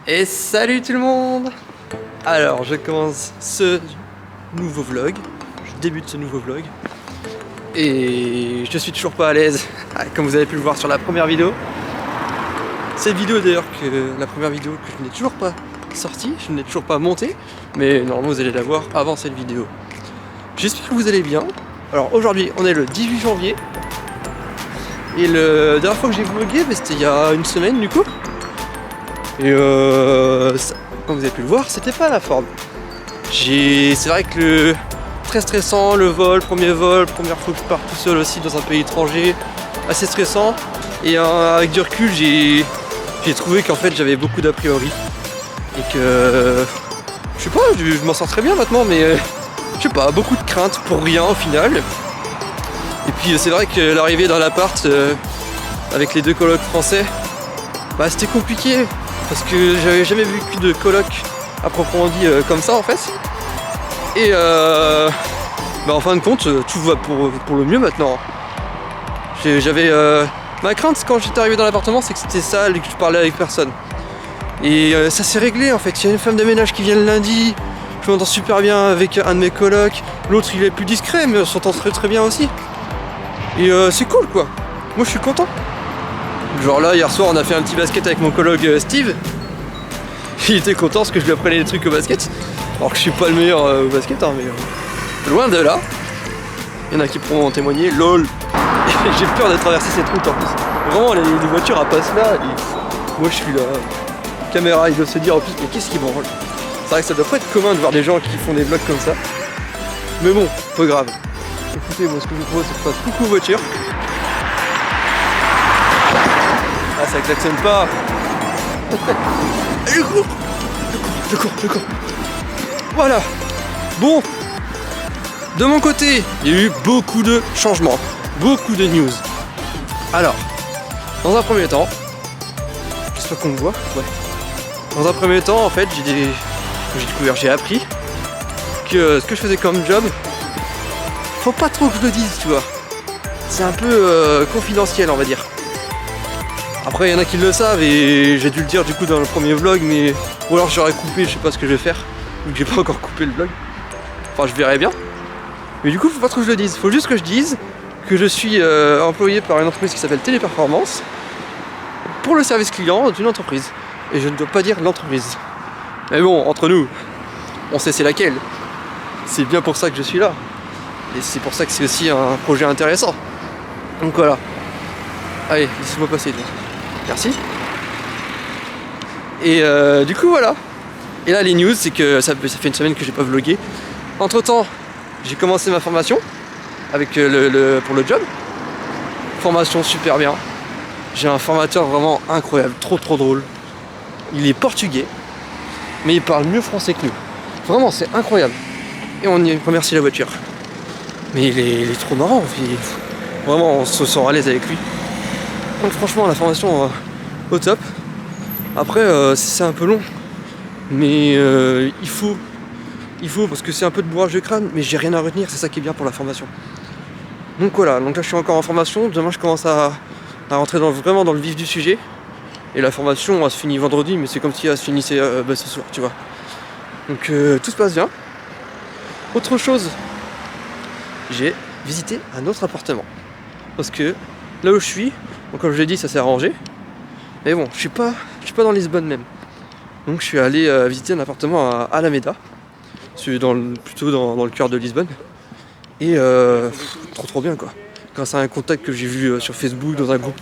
Et salut tout le monde. Alors je commence ce nouveau vlog, je débute ce nouveau vlog et je suis toujours pas à l'aise, comme vous avez pu le voir sur la première vidéo. Cette vidéo d'ailleurs, la première vidéo que je n'ai toujours pas sortie, je n'ai toujours pas montée, mais normalement vous allez la voir avant cette vidéo. J'espère que vous allez bien. Alors aujourd'hui on est le 18 janvier et la dernière fois que j'ai vlogué, c'était il y a une semaine du coup. Et comme vous avez pu le voir, c'était pas la forme. C'est vrai que très stressant, le vol, première fois que je pars tout seul aussi dans un pays étranger, assez stressant. Et avec du recul, j'ai trouvé qu'en fait j'avais beaucoup d'a priori. Et que, je sais pas, je m'en sors très bien maintenant, mais je sais pas, beaucoup de craintes pour rien au final. Et puis c'est vrai que l'arrivée dans l'appart avec les deux colocs français, bah c'était compliqué. Parce que j'avais jamais vécu de coloc à proprement dit comme ça en fait. Et en fin de compte, tout va pour le mieux maintenant. J'avais ma crainte quand j'étais arrivé dans l'appartement, c'est que c'était sale et que je parlais avec personne. Et ça s'est réglé en fait. Il y a une femme de ménage qui vient le lundi. Je m'entends super bien avec un de mes colocs. L'autre il est plus discret mais on s'entend très très bien aussi. Et c'est cool quoi. Moi je suis content. Genre là, hier soir, on a fait un petit basket avec mon coloc Steve. Il était content parce que je lui apprenais des trucs au basket. Alors que je suis pas le meilleur au basket, hein, mais loin de là. Il y en a qui pourront en témoigner. LOL. J'ai peur de traverser cette route en plus. Vraiment, les voitures elles passent là. Et moi, je suis là. Caméra, il doit se dire en plus, mais qu'est-ce qu'ils branlent. C'est vrai que ça doit pas être commun de voir des gens qui font des vlogs comme ça. Mais bon, pas grave. Écoutez, moi, ce que je vous propose, c'est que je fasse coucou voiture. Ah, ça klaxonne pas. Je cours. Voilà. Bon. De mon côté, il y a eu beaucoup de changements. Beaucoup de news. Alors, dans un premier temps, j'espère qu'on me voit. Ouais. Dans un premier temps, en fait, j'ai appris que ce que je faisais comme job, faut pas trop que je le dise, tu vois. C'est un peu confidentiel, on va dire. Après il y en a qui le savent et j'ai dû le dire du coup dans le premier vlog, mais ou alors j'aurais coupé, je sais pas ce que je vais faire, vu que j'ai pas encore coupé le vlog. Enfin je verrai bien. Mais du coup faut pas trop que je le dise, faut juste que je dise que je suis employé par une entreprise qui s'appelle Téléperformance pour le service client d'une entreprise. Et je ne dois pas dire l'entreprise. Mais bon, entre nous, on sait c'est laquelle. C'est bien pour ça que je suis là. Et c'est pour ça que c'est aussi un projet intéressant. Donc voilà. Allez, laissez-moi passer. Merci. Et du coup voilà. Et là les news c'est que ça fait une semaine que j'ai pas vlogué. Entre temps j'ai commencé ma formation avec pour le job. Formation super bien. J'ai un formateur vraiment incroyable, trop drôle. Il est portugais, mais il parle mieux français que nous. Vraiment c'est incroyable. Et on y remercie la voiture. Mais il est trop marrant. Vraiment on se sent à l'aise avec lui. Donc franchement la formation au top. Après c'est un peu long, mais il faut parce que c'est un peu de bourrage de crâne, mais j'ai rien à retenir, c'est ça qui est bien pour la formation. Donc voilà, donc là je suis encore en formation, demain je commence à rentrer vraiment dans le vif du sujet. Et la formation elle se finit vendredi, mais c'est comme si elle se finissait ce soir, tu vois. Donc tout se passe bien. Autre chose, j'ai visité un autre appartement. Parce que là où je suis, donc comme je l'ai dit, ça s'est arrangé. Mais bon, je suis pas dans Lisbonne même. Donc je suis allé visiter un appartement à Alameda. C'est plutôt dans le cœur de Lisbonne. Et trop bien quoi. Grâce à un contact que j'ai vu sur Facebook dans un groupe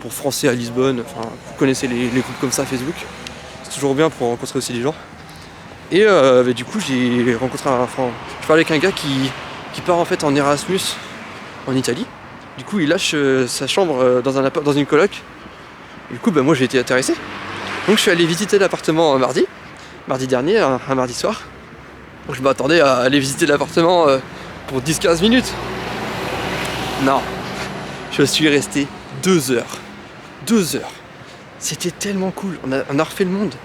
pour Français à Lisbonne. Enfin, vous connaissez les groupes comme ça Facebook. C'est toujours bien pour rencontrer aussi des gens. Et du coup j'ai rencontré je parlais avec un gars qui part en fait en Erasmus en Italie. Du coup il lâche sa chambre dans une coloc. Et du coup moi j'ai été intéressé. Donc je suis allé visiter l'appartement mardi dernier, un mardi soir. Donc je m'attendais à aller visiter l'appartement pour 10-15 minutes. Non, je suis resté 2 heures. 2 heures. C'était tellement cool. On a refait le monde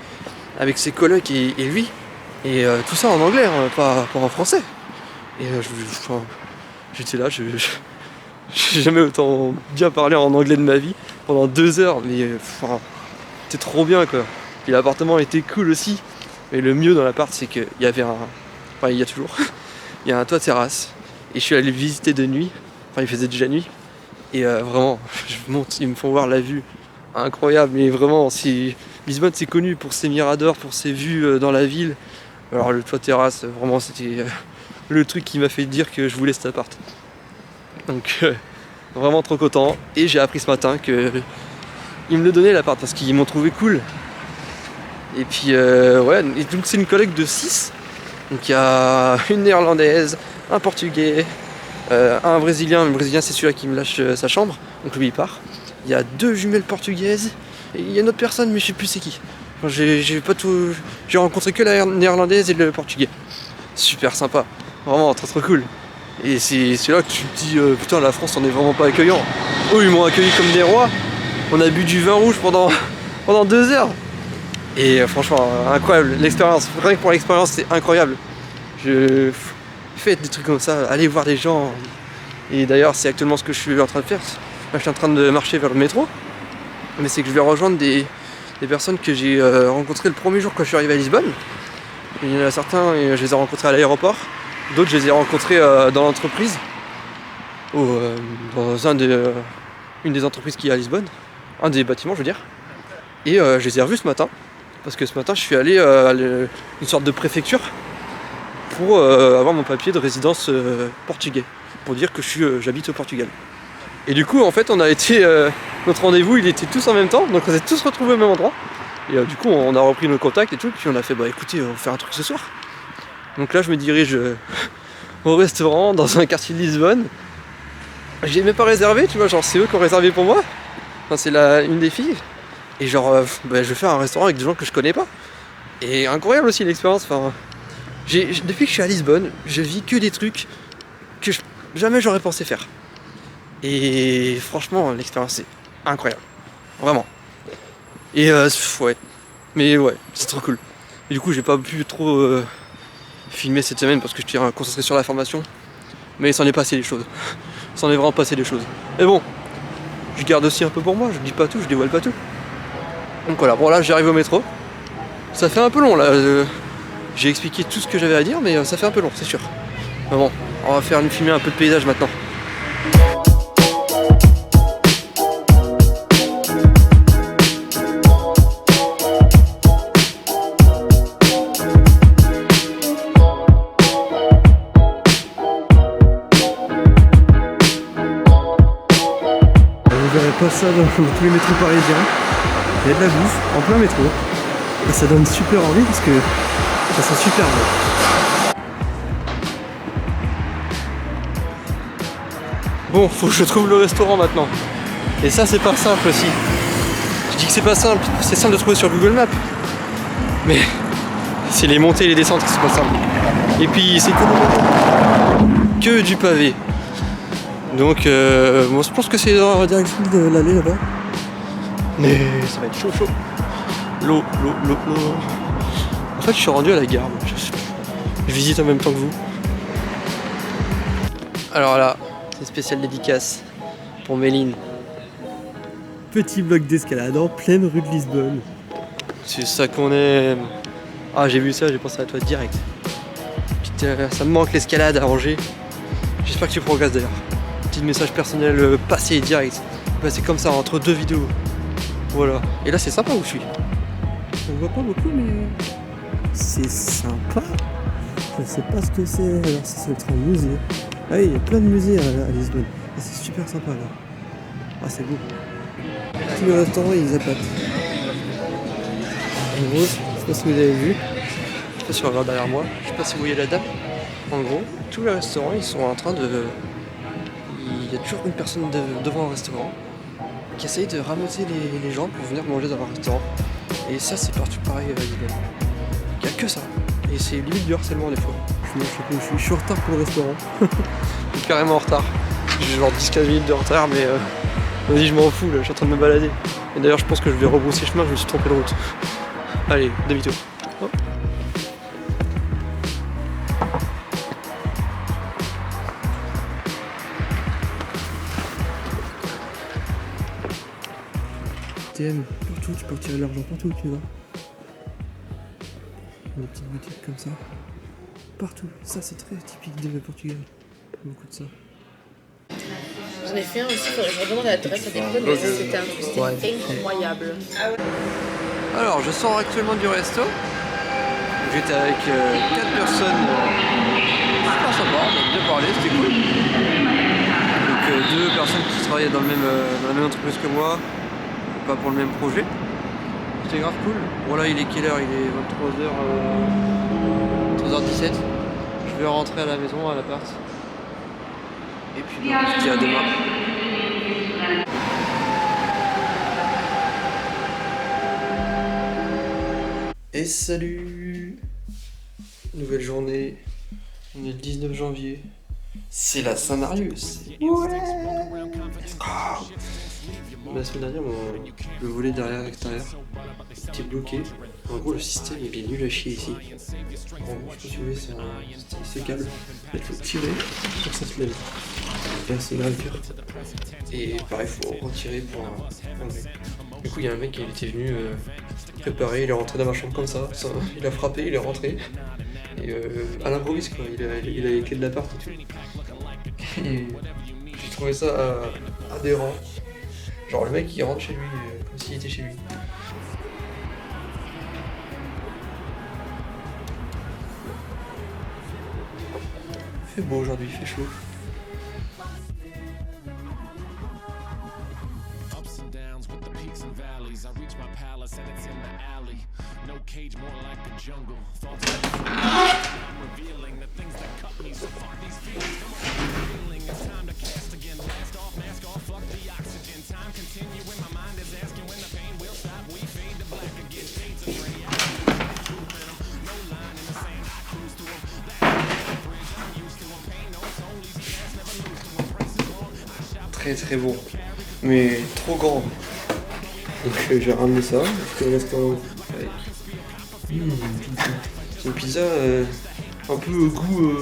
avec ses colocs et lui. Et tout ça en anglais, hein, pas en français. Et j'étais là, j'ai jamais autant bien parlé en anglais de ma vie pendant 2 heures, mais c'était trop bien quoi. Puis l'appartement était cool aussi. Mais le mieux dans l'appart, c'est qu'il y avait enfin, il y a toujours. Il y a un toit terrasse. Et je suis allé le visiter de nuit. Enfin, il faisait déjà nuit. Et vraiment, je monte, ils me font voir la vue. Incroyable. Mais vraiment, Lisbonne, c'est connu pour ses miradors, pour ses vues dans la ville. Alors, le toit terrasse, vraiment, c'était le truc qui m'a fait dire que je voulais cet appart. Donc, vraiment trop content. Et j'ai appris ce matin que ils me le donnaient l'appart parce qu'ils m'ont trouvé cool. Et puis ouais, et donc c'est une collecte de 6. Donc il y a une néerlandaise, un portugais, un brésilien. Le brésilien c'est celui-là qui me lâche sa chambre, donc lui il part. Il y a 2 jumelles portugaises et il y a une autre personne mais je sais plus c'est qui. Enfin, j'ai pas tout. J'ai rencontré que la néerlandaise et le portugais. Super sympa, vraiment trop cool. Et c'est là que tu te dis putain la France on est vraiment pas accueillant. Oh ils m'ont accueilli comme des rois. On a bu du vin rouge pendant 2 heures. Et franchement, incroyable, l'expérience, rien que pour l'expérience, c'est incroyable. Faites des trucs comme ça, allez voir des gens. Et d'ailleurs, c'est actuellement ce que je suis en train de faire. Là, je suis en train de marcher vers le métro. Mais c'est que je vais rejoindre des personnes que j'ai rencontrées le premier jour quand je suis arrivé à Lisbonne. Il y en a certains, je les ai rencontrés à l'aéroport. D'autres, je les ai rencontrés dans l'entreprise. Dans une des entreprises qui est à Lisbonne. Un des bâtiments, je veux dire. Et je les ai revus ce matin. Parce que ce matin, je suis allé à une sorte de préfecture pour avoir mon papier de résidence portugais, pour dire que j'habite au Portugal. Et du coup, en fait, on a été notre rendez-vous, il était tous en même temps, donc on s'est tous retrouvés au même endroit. Et du coup, on a repris nos contacts et tout, puis on a fait, bah écoutez, on va faire un truc ce soir. Donc là, je me dirige au restaurant dans un quartier de Lisbonne. J'ai même pas réservé, tu vois, genre c'est eux qui ont réservé pour moi. Enfin, c'est une des filles. Et genre, je vais faire un restaurant avec des gens que je connais pas. Et incroyable aussi l'expérience. Enfin, depuis que je suis à Lisbonne, je vis que des trucs que jamais j'aurais pensé faire. Et franchement, l'expérience est incroyable. Vraiment. Et ouais. Mais ouais, c'est trop cool. Et du coup, j'ai pas pu trop filmer cette semaine parce que je suis concentré sur la formation. Mais il s'en est passé des choses. Il s'en est vraiment passé des choses. Mais bon, je garde aussi un peu pour moi. Je dis pas tout, je dévoile pas tout. Donc voilà, bon là j'arrive au métro. Ça fait un peu long là. J'ai expliqué tout ce que j'avais à dire, mais ça fait un peu long, c'est sûr. Mais bon, on va faire filmer un peu de paysage maintenant. Vous verrez pas ça dans tous les métros parisiens. Il y a de la bouffe en plein métro. Et ça donne super envie parce que ça sent super bon. Bon, faut que je trouve le restaurant maintenant. Et ça, c'est pas simple aussi. Je dis que c'est pas simple, c'est simple de trouver sur Google Maps. Mais c'est les montées et les descentes qui sont pas simples. Et puis, c'est que du pavé. Donc, bon, je pense que c'est dans la direction de l'allée là-bas. Mais ça va être chaud. L'eau. En fait, je suis rendu à la gare. Je visite en même temps que vous. Alors là, c'est spécial dédicace pour Méline. Petit bloc d'escalade en pleine rue de Lisbonne. C'est ça qu'on aime. Ah, j'ai vu ça, j'ai pensé à toi direct. Putain, ça me manque l'escalade à Angers. J'espère que tu progresses d'ailleurs. Petit message personnel passé direct. Passé comme ça entre 2 vidéos. Voilà. Et là, c'est sympa où je suis. On voit pas beaucoup, mais c'est sympa. Je sais pas ce que c'est. Alors, c'est un musée. Ah oui, il y a plein de musées à Lisbonne. Et c'est super sympa là. Ah, c'est beau. Tous les restaurants, ils appâtent. En gros, je sais pas si vous avez vu. Je sais pas si on regarde derrière moi. Je sais pas si vous voyez la dame. En gros, tous les restaurants, ils sont en train de. Il y a toujours une personne devant un restaurant qui essaye de ramasser les gens pour venir manger dans un restaurant. Et ça, c'est partout pareil à Lisbonne. Il n'y a que ça. Et c'est limite du harcèlement des fois. Je suis en retard pour le restaurant. Je suis carrément en retard. J'ai genre 10-15 minutes de retard, mais vas-y, je m'en fous là, je suis en train de me balader. Et d'ailleurs, je pense que je vais rebrousser chemin, je me suis trompé de route. Allez, demi-tour. Oh. Partout, tu peux retirer de l'argent partout où tu vas. Des petites boutiques comme ça. Partout. Ça c'est très typique de Portugal. Beaucoup de ça. J'en ai fait un aussi, faudrait que je redemande l'adresse à des potes, mais c'était un truc, c'était incroyable. Alors je sors actuellement du resto. J'étais avec 4 personnes. Super sympa, on a bien parlé, c'était cool. Donc 2 personnes qui travaillaient dans la même entreprise que moi, pas pour le même projet. C'était grave cool. Bon là il est quelle heure? Il est 23h17. Je vais rentrer à la maison, à l'appart. Et puis on se dit à demain. Et salut! Nouvelle journée. On est le 19 janvier. C'est la Saint-Marius. Ouais! La semaine dernière, le volet derrière extérieur était bloqué. En gros, le système il est nul à chier ici. En gros, je sais pas si vous voyez, c'est câble. Il faut tirer pour que ça se lève. Et là, c'est grave dur. Et pareil, il faut retirer pour enlever. Du coup, il y a un mec qui était venu préparer, il est rentré dans ma chambre comme ça, il a frappé, il est rentré. Et à l'improviste, quoi. Il a les clés de l'appart et tout. Et j'ai trouvé ça adhérent. Genre le mec il rentre chez lui comme s'il était chez lui. Il fait beau aujourd'hui, il fait chaud. Très bon, mais trop grand. Donc j'ai ramené ça, je te reste avec. C'est une pizza un peu goût,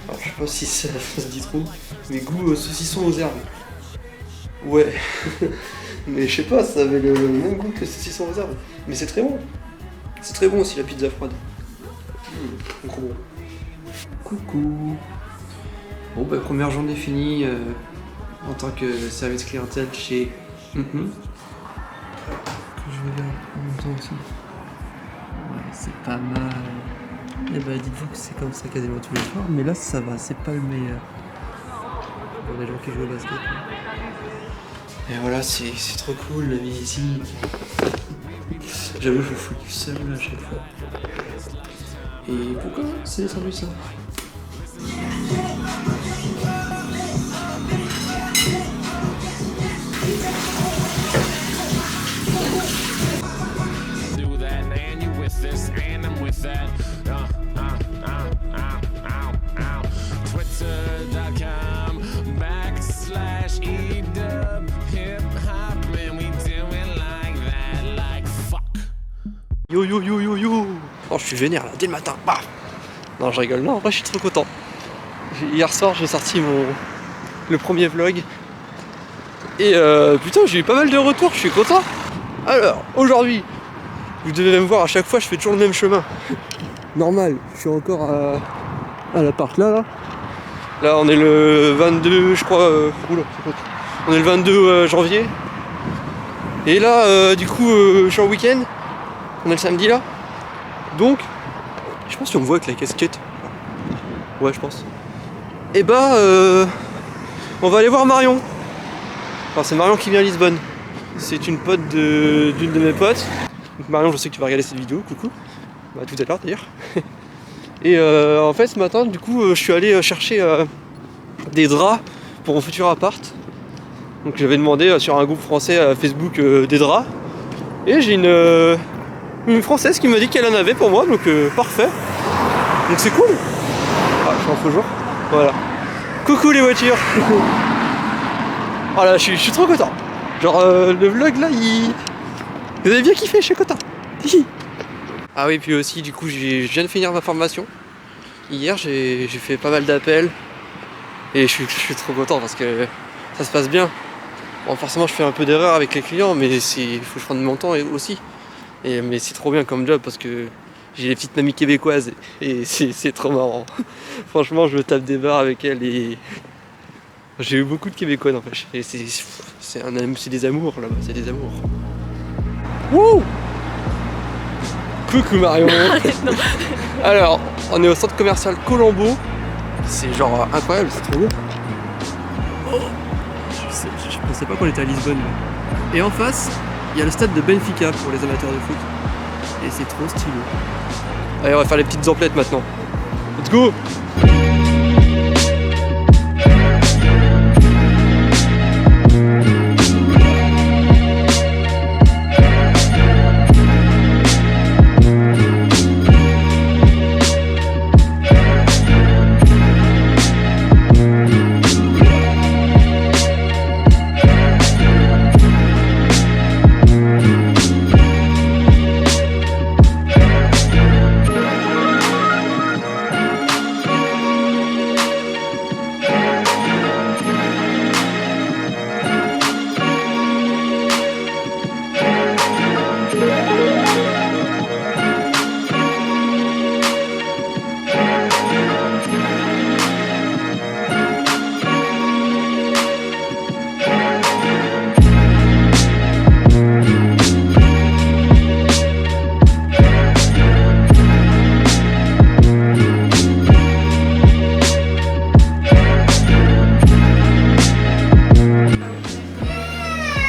alors je sais pas si ça se dit trop, mais goût saucisson aux herbes. Ouais, mais je sais pas, ça avait le même goût que saucisson aux herbes, mais c'est très bon. C'est très bon aussi la pizza froide. Trop bon. Coucou. Bon bah première journée finie en tant que service clientèle chez que je vais lire en même temps aussi. Ouais, c'est pas mal. Et bah dites-vous que c'est comme ça quasiment tous les soirs, mais là ça va, c'est pas le meilleur. Pour les gens qui jouent au basket. Et voilà, c'est trop cool la vie ici. J'avoue, je me fous du seul à chaque fois. Et pourquoi c'est descendu ça? Yo yo yo yo yo. Oh je suis vénère là, dès le matin, paf. Non je rigole, non en vrai je suis trop content. Hier soir j'ai sorti le premier vlog. Et putain j'ai eu pas mal de retours, je suis content. Alors aujourd'hui, vous devez me voir à chaque fois, je fais toujours le même chemin. Normal, je suis encore à l'appart là. Là on est le 22 je crois. On est le 22 janvier. Et là du coup je suis en week-end. On est le samedi là. Donc, je pense qu'on me voit avec la casquette. Ouais, je pense. Et bah, on va aller voir Marion. Enfin, c'est Marion qui vient à Lisbonne. C'est une pote d'une de mes potes. Donc Marion, je sais que tu vas regarder cette vidéo. Coucou. Bah, tout à l'heure d'ailleurs. Et en fait, ce matin, du coup, je suis allé chercher des draps pour mon futur appart. Donc, j'avais demandé sur un groupe français Facebook des draps. Et j'ai une française qui m'a dit qu'elle en avait pour moi, donc parfait. Donc c'est cool. Ah, je suis en faux jour. Voilà. Coucou les voitures. Voilà, je suis trop content. Genre le vlog là, vous avez bien kiffé, je suis content. Ah oui, puis aussi du coup, je viens de finir ma formation. Hier, j'ai fait pas mal d'appels. Et je suis trop content parce que ça se passe bien. Bon, forcément, je fais un peu d'erreur avec les clients, mais il faut que je prenne mon temps aussi. Mais c'est trop bien comme job parce que j'ai les petites mamies québécoises et c'est trop marrant. Franchement, je me tape des barres avec elles et j'ai eu beaucoup de Québécois n'empêche. Et c'est des amours là-bas, c'est des amours. Wouh! Coucou Marion. Alors, on est au centre commercial Colombo. C'est genre incroyable, c'est trop beau. Oh, je pensais pas qu'on était à Lisbonne. Et en face, il y a le stade de Benfica pour les amateurs de foot. Et c'est trop stylé. Allez, on va faire les petites emplettes maintenant. Let's go!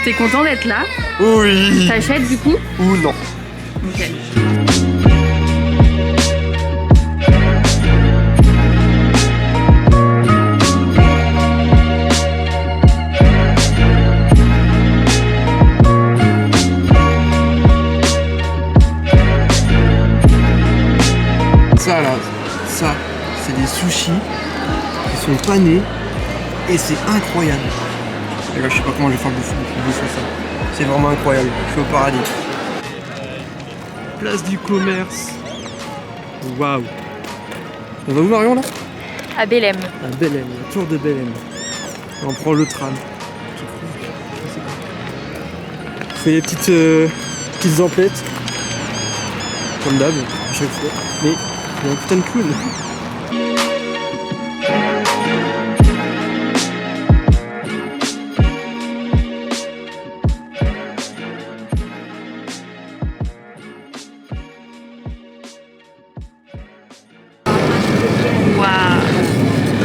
T'es content d'être là? Oui! T'achètes du coup? Ou non? Ok. Ça là, ça, c'est des sushis qui sont panés et c'est incroyable. Et là, je sais pas comment je vais faire bouffer ça. C'est vraiment incroyable, je suis au paradis. Place du commerce. Waouh. On va où Marion là? À Belém. À Belém, la tour de Belém. On prend le tram. Je fais les petites emplettes. Comme d'hab, à chaque fois. Mais il y a un putain de clown.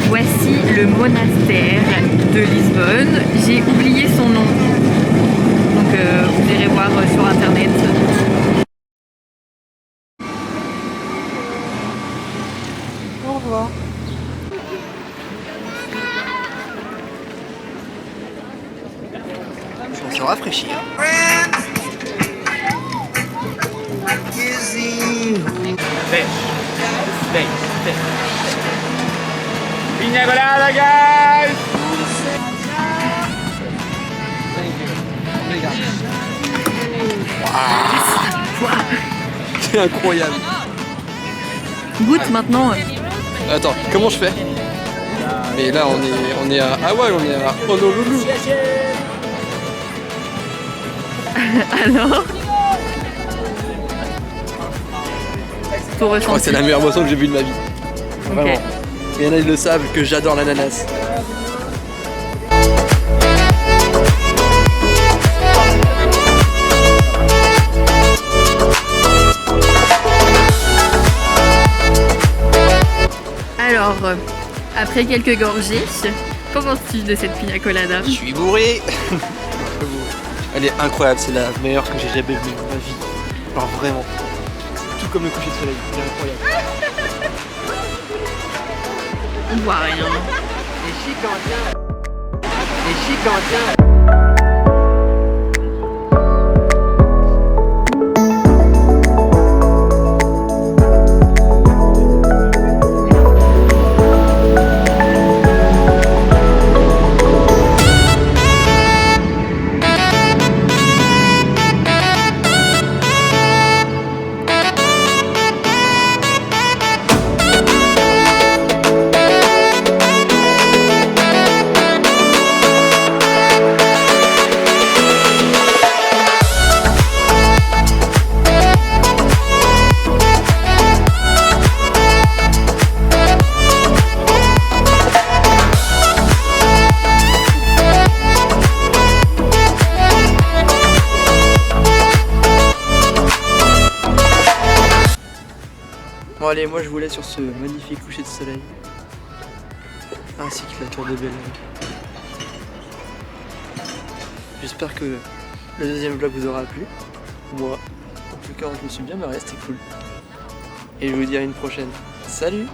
Voici le monastère de Lisbonne. J'ai oublié son nom. Donc vous irez voir sur internet. Au revoir. On se rafraîchit. Pina colada, guys! C'est incroyable. Goûte maintenant. Attends, comment je fais? Mais là on est à Hawaï, on est à Honolulu. Alors ton Je crois que c'est la meilleure boisson que j'ai bu de ma vie. Vraiment. Ok. Et il y en a qui le savent que j'adore l'ananas. Alors, après quelques gorgées, qu'en penses-tu de cette pina colada? Je suis bourré. Elle est incroyable, c'est la meilleure que j'ai jamais vue de ma vie. Alors vraiment. Tout comme le coucher de soleil, c'est incroyable. On voit rien. Les chics en tien. Les chics en tien. allez, moi je vous laisse sur ce magnifique coucher de soleil. Ainsi que la tour de Bellevue. J'espère que le deuxième vlog vous aura plu. Moi, en tout cas, je me suis bien marré, c'était cool. Et je vous dis à une prochaine. Salut!